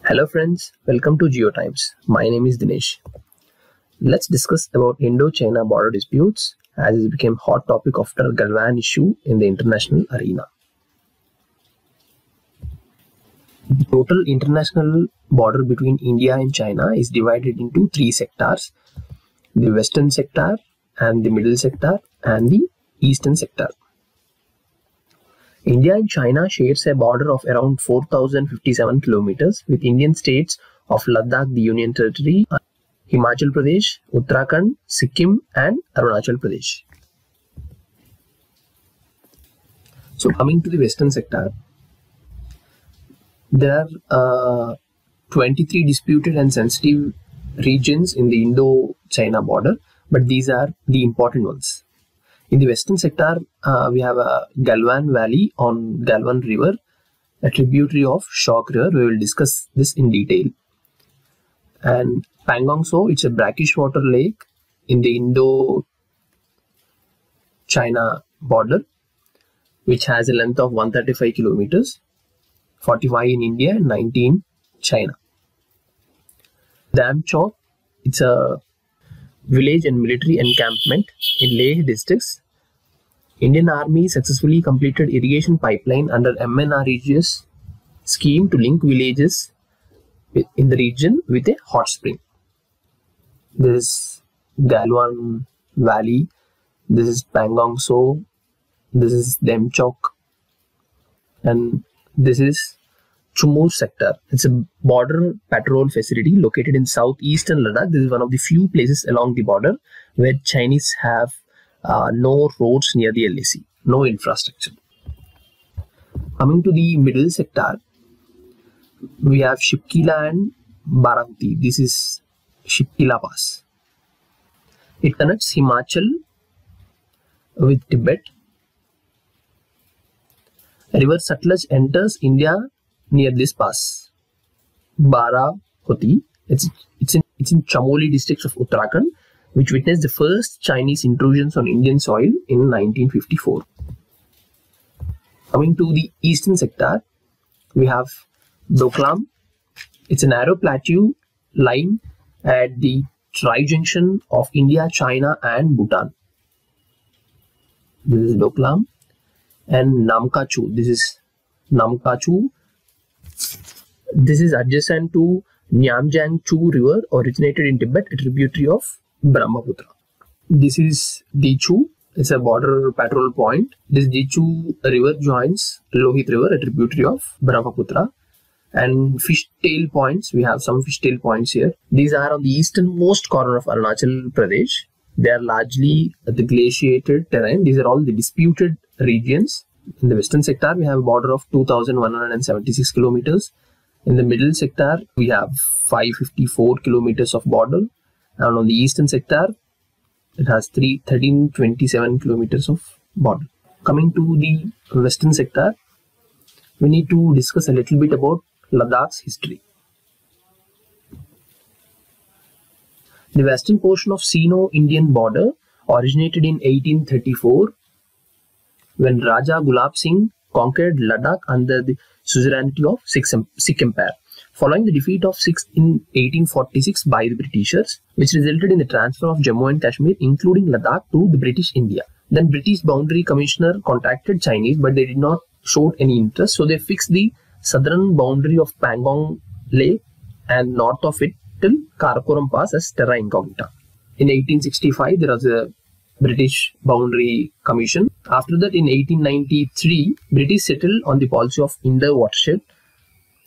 Hello friends, welcome to GeoTimes. My name is Dinesh. Let's discuss about Indo-China border disputes as it became hot topic after Galwan issue in the international arena. The total international border between India and China is divided into three sectors: the western sector and the middle sector and the eastern sector. India and China shares a border of around 4,057 kilometers with Indian states of Ladakh, the Union Territory, Himachal Pradesh, Uttarakhand, Sikkim and Arunachal Pradesh. So coming to the western sector, there are 23 disputed and sensitive regions in the Indo-China border, but these are the important ones. In the western sector, we have a Galwan Valley on Galwan River, a tributary of Shok River. We will discuss this in detail. And Pangong Tso, it's a brackish water lake in the Indo-China border, which has a length of 135 kilometers, 45 in India and 19 in China. Dam Chowk, it's a village and military encampment in Leh districts. Indian Army successfully completed irrigation pipeline under MNREGS scheme to link villages in the region with a hot spring. This is Galwan Valley, this is Pangong Tso, this is Dam Chowk, and this is Chumur sector. It's a border patrol facility located in southeastern Ladakh. This is one of the few places along the border where Chinese have no roads near the LAC, no infrastructure. Coming to the middle sector, we have Shipkila and Barakuti. This is Shipkila Pass. It connects Himachal with Tibet. River Sutlej enters India near this pass. Barakuti, it's in Chamoli district of Uttarakhand, which witnessed the first Chinese intrusions on Indian soil in 1954. Coming to the eastern sector, we have Doklam. It's a narrow plateau lying at the tri-junction of India, China and Bhutan. This is Doklam. And Namkachu. This is Namkachu. This is adjacent to Nyamjangchu River, originated in Tibet, a tributary of Brahmaputra. This is Dichu. It's a border patrol point. This Dichu River joins Lohit River, a tributary of Brahmaputra. And fishtail points. We have some fishtail points here. These are on the easternmost corner of Arunachal Pradesh. They are largely the glaciated terrain. These are all the disputed regions. In the western sector, we have a border of 2,176 kilometers. In the middle sector, we have 554 kilometers of border. And on the eastern sector, it has 1327 kilometers of border. Coming to the western sector, we need to discuss a little bit about Ladakh's history. The western portion of Sino-Indian border originated in 1834 when Raja Gulab Singh conquered Ladakh under the suzerainty of Sikh Empire. Following the defeat of Sikhs in 1846 by the Britishers, which resulted in the transfer of Jammu and Kashmir, including Ladakh, to the British India. Then British Boundary Commissioner contacted Chinese, but they did not show any interest, so they fixed the southern boundary of Pangong Lake and north of it till Karakoram Pass as terra incognita. In 1865, there was a British Boundary Commission. After that, in 1893, British settled on the policy of Indo watershed,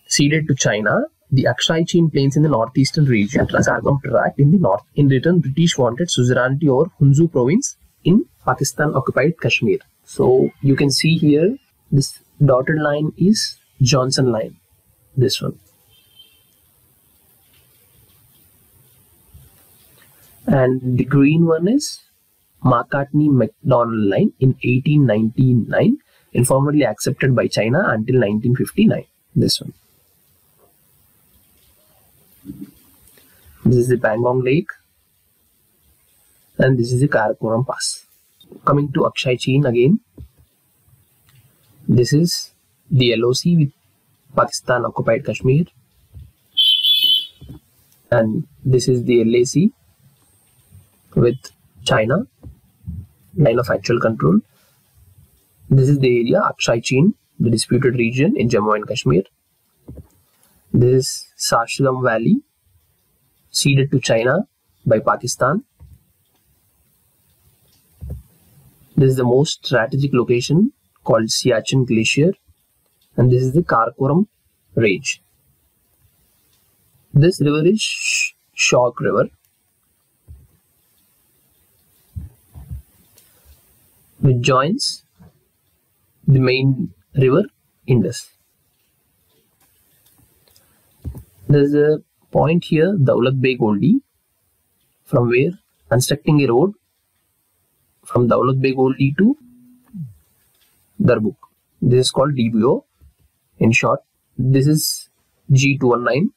ceded to China the Aksai Chin Plains in the northeastern region, Trans-Arctic Tract in the north. In return, British wanted suzerainty over Hunzu province in Pakistan-occupied Kashmir. So you can see here, this dotted line is Johnson line, this one. And the green one is Macartney-Macdonald line in 1899, informally accepted by China until 1959. This one. This is the Pangong Lake and this is the Karakoram Pass. Coming to Aksai Chin again, this is the LOC with Pakistan occupied Kashmir. and this is the LAC with China, line of actual control. This is the area Aksai Chin, the disputed region in Jammu and Kashmir. This is Sarshagam Valley, ceded to China by Pakistan. This is the most strategic location called Siachen Glacier, and this is the Karakoram Range. This river is Shyok River, which joins the main river Indus. There is a point here, Daulat Beg Oldi, from where constructing a road from Daulat Beg Oldi to Darbuk. This is called DBO in short. This is G219,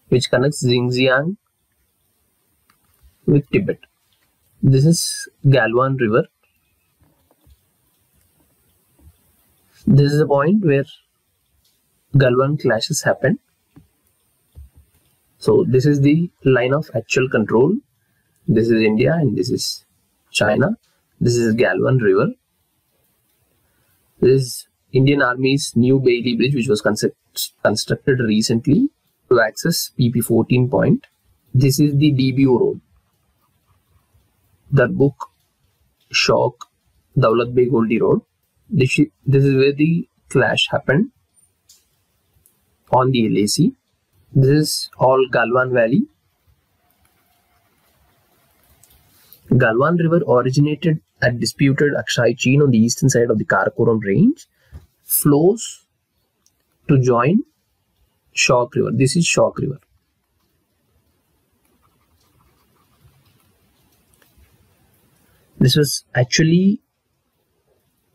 which connects Xinjiang with Tibet. This is Galwan River. This is the point where Galwan clashes happened. So this is the line of actual control. This is India and this is China. This is Galwan River. This is Indian Army's new Bailey Bridge, which was constructed recently to access PP14 point. This is the DBO road. Darbuk, Shyok, Daulat Beg Oldi road. This is where the clash happened on the LAC. This is all Galwan Valley. Galwan River originated at disputed Aksai Chin on the eastern side of the Karakoram range, flows to join Shyok River. This is Shyok River. This was actually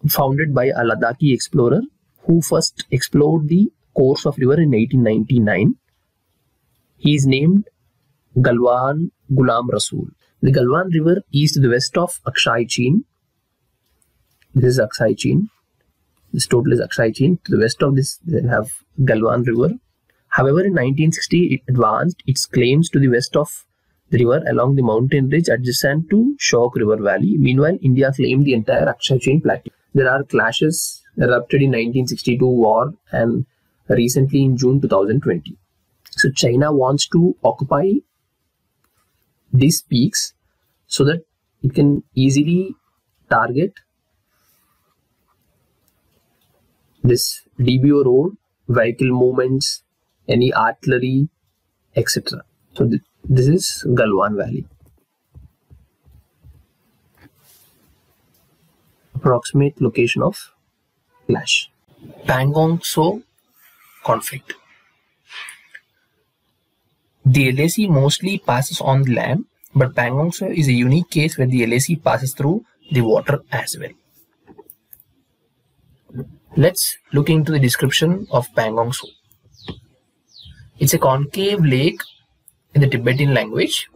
founded by a Ladakhi explorer who first explored the course of river in 1899. He is named Galwan Ghulam Rasool. The Galwan River is to the west of Aksai Chin. This is Aksai Chin. This total is Aksai Chin. To the west of this, they have Galwan River. However, in 1960, it advanced its claims to the west of the river along the mountain ridge adjacent to Shyok River Valley. Meanwhile, India claimed the entire Aksai Chin plateau. There are clashes erupted in 1962 war and recently in June 2020. So China wants to occupy these peaks so that it can easily target this DBO road, vehicle movements, any artillery, etc. So this is Galwan Valley. Approximate location of clash. Pangong Tso conflict. The LAC mostly passes on the land, but Pangong Tso is a unique case where the LAC passes through the water as well. Let's look into the description of Pangong Tso. It's a concave lake in the Tibetan language.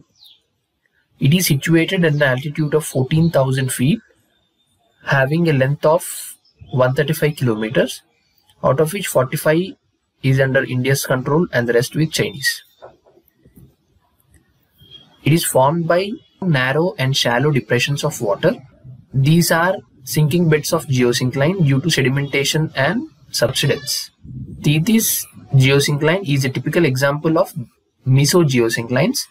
It is situated at an altitude of 14,000 feet, having a length of 135 kilometers, out of which 45 is under India's control and the rest with Chinese. It is formed by narrow and shallow depressions of water. These are sinking beds of geosyncline due to sedimentation and subsidence. Tethys geosyncline is a typical example of mesogeosynclines,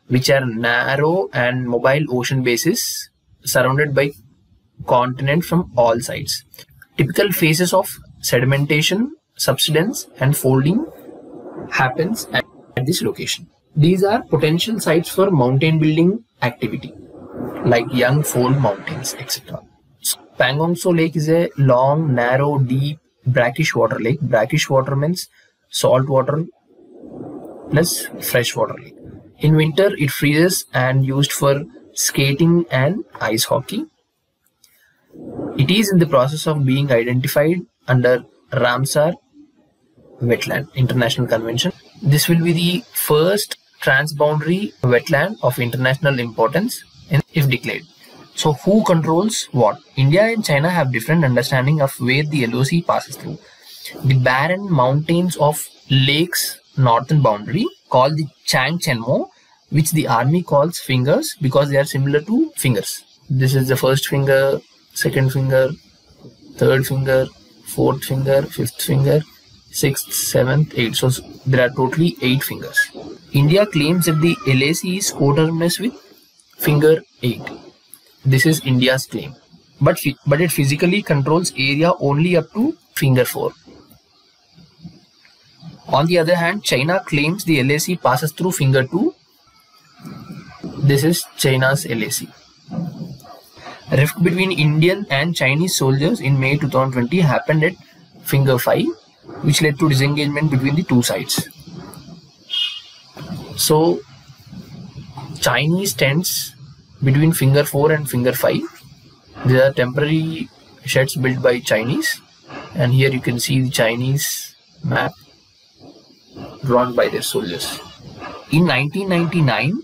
which are narrow and mobile ocean bases surrounded by continent from all sides. Typical phases of sedimentation, subsidence and folding happens at this location. These are potential sites for mountain building activity like young fold mountains, etc. Pangong Tso Lake is a long, narrow, deep, brackish water lake. Brackish water means salt water plus fresh water lake. In winter, it freezes and used for skating and ice hockey. It is in the process of being identified under Ramsar Wetland International Convention. This will be the first transboundary wetland of international importance if declared. So who controls what? India and China have different understanding of where the LOC passes through. The barren mountains of lake's northern boundary called the Chang Chenmo, which the army calls fingers because they are similar to fingers. This is the first finger, second finger, third finger, fourth finger, fifth finger, sixth, seventh, eighth. So there are totally 8 fingers. India claims that the LAC is coterminous with finger 8. This is India's claim. But it physically controls area only up to finger 4. On the other hand, China claims the LAC passes through finger 2. This is China's LAC. Rift between Indian and Chinese soldiers in May 2020 happened at finger 5, which led to disengagement between the two sides. So, Chinese tents between finger 4 and finger 5. These are temporary sheds built by Chinese, and here you can see the Chinese map drawn by their soldiers. In 1999,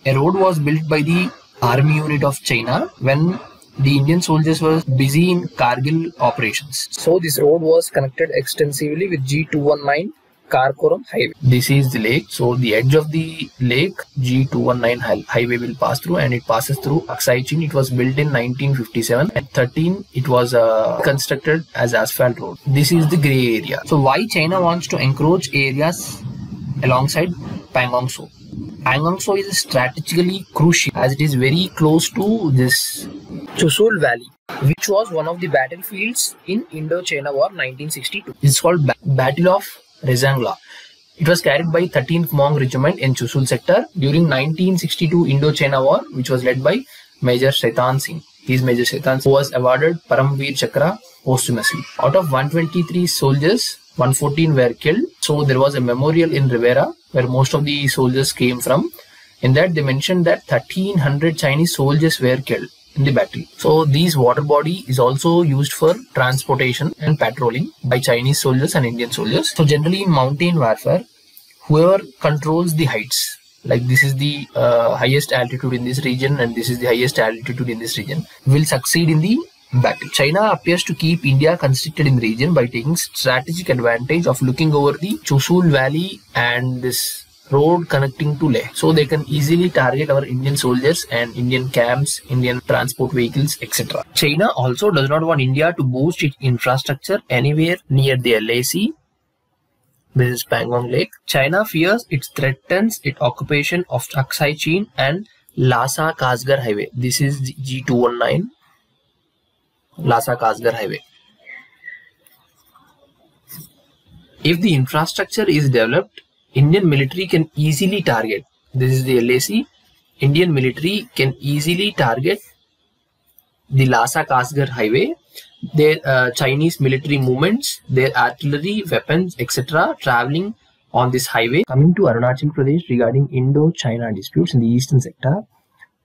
a road was built by the army unit of China when the Indian soldiers were busy in Kargil operations. So this road was connected extensively with G219 Karakoram highway. This is the lake. So the edge of the lake, G219 highway will pass through, and it passes through Aksai Chin. It was built in 1957. At 13, it was constructed as asphalt road. This is the grey area. So why China wants to encroach areas alongside Pangong Tso? Pangong Tso is strategically crucial as it is very close to this Chushul Valley, which was one of the battlefields in Indo-China War 1962. It's called Battle of Rezangla. It was carried by 13th Hmong Regiment in Chushul sector during 1962 Indo-China War, which was led by Major Shaitan Singh. He is Major Shaitan Singh, who was awarded Paramveer Chakra posthumously. Out of 123 soldiers, 114 were killed. So there was a memorial in Rivera where most of the soldiers came from. In that they mentioned that 1300 Chinese soldiers were killed in the battle. So this water body is also used for transportation and patrolling by Chinese soldiers and Indian soldiers. So generally in mountain warfare, whoever controls the heights, like this is the highest altitude in this region and this is the highest altitude in this region, will succeed in the battle. China appears to keep India constricted in the region by taking strategic advantage of looking over the Chushul Valley and this road connecting to Leh. So they can easily target our Indian soldiers and Indian camps, Indian transport vehicles, etc. China also does not want India to boost its infrastructure anywhere near the LAC. This is Pangong Lake. China fears it threatens its occupation of Aksai Chin and Lhasa Kasgar Highway. This is G219. Lhasa Kasgar Highway. If the infrastructure is developed, Indian military can easily target. This is the LAC. Indian military can easily target the Lhasa Kasgar Highway, their Chinese military movements, their artillery, weapons, etc. traveling on this highway. Coming to Arunachal Pradesh regarding Indo-China disputes in the eastern sector,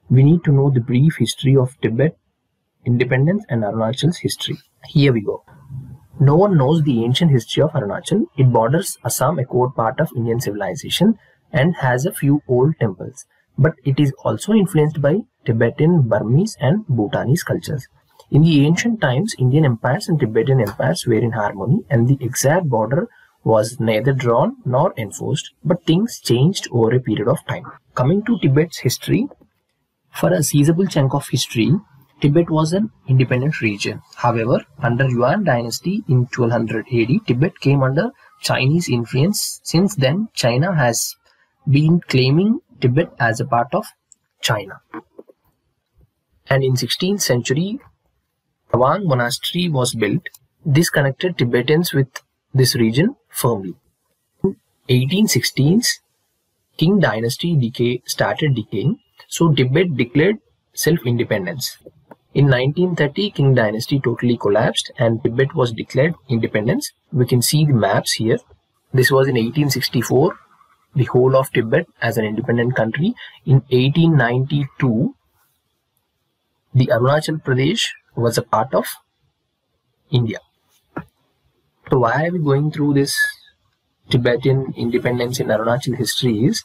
we need to know the brief history of Tibet independence and Arunachal's history. Here we go. No one knows the ancient history of Arunachal. It borders Assam, a core part of Indian civilization, and has a few old temples. But it is also influenced by Tibetan, Burmese and Bhutanese cultures. In the ancient times, Indian empires and Tibetan empires were in harmony, and the exact border was neither drawn nor enforced, but things changed over a period of time. Coming to Tibet's history, for a sizable chunk of history, Tibet was an independent region. However, under Yuan dynasty in 1200 AD, Tibet came under Chinese influence. Since then, China has been claiming Tibet as a part of China. And in 16th century, Tawang Monastery was built. This connected Tibetans with this region firmly. In 1816s, Qing dynasty started decaying, so Tibet declared self-independence. In 1930, Qing dynasty totally collapsed and Tibet was declared independence. We can see the maps here. This was in 1864, the whole of Tibet as an independent country. In 1892, the Arunachal Pradesh was a part of India. So why are we going through this Tibetan independence in Arunachal history is,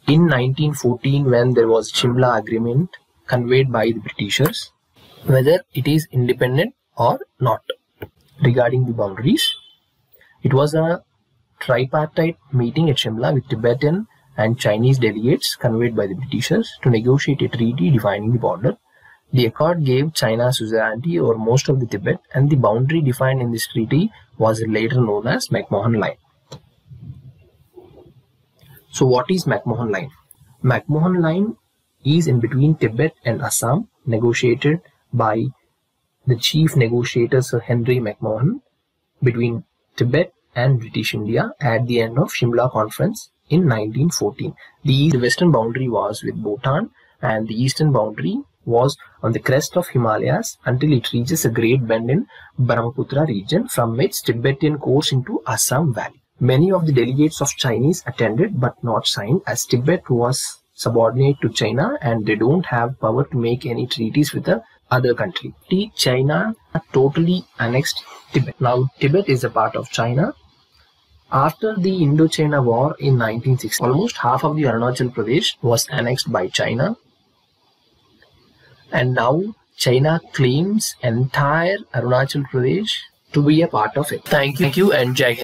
in 1914 when there was Shimla Agreement conveyed by the Britishers, whether it is independent or not. Regarding the boundaries, it was a tripartite meeting at Shimla with Tibetan and Chinese delegates conveyed by the Britishers to negotiate a treaty defining the border. The accord gave China suzerainty over most of the Tibet, and the boundary defined in this treaty was later known as McMahon Line. So what is McMahon Line? McMahon Line is in between Tibet and Assam, negotiated by the chief negotiator Sir Henry McMahon between Tibet and British India at the end of Shimla Conference in 1914. The western boundary was with Bhutan, and the eastern boundary was on the crest of Himalayas until it reaches a great bend in Brahmaputra region, from which Tibetan course into Assam Valley. Many of the delegates of Chinese attended but not signed, as Tibet was subordinate to China and they don't have power to make any treaties with the other country. China totally annexed Tibet. Now Tibet is a part of China. After the Indochina War in 1960, almost half of the Arunachal Pradesh was annexed by China, and now China claims entire Arunachal Pradesh to be a part of it. Thank you and Jai Hind.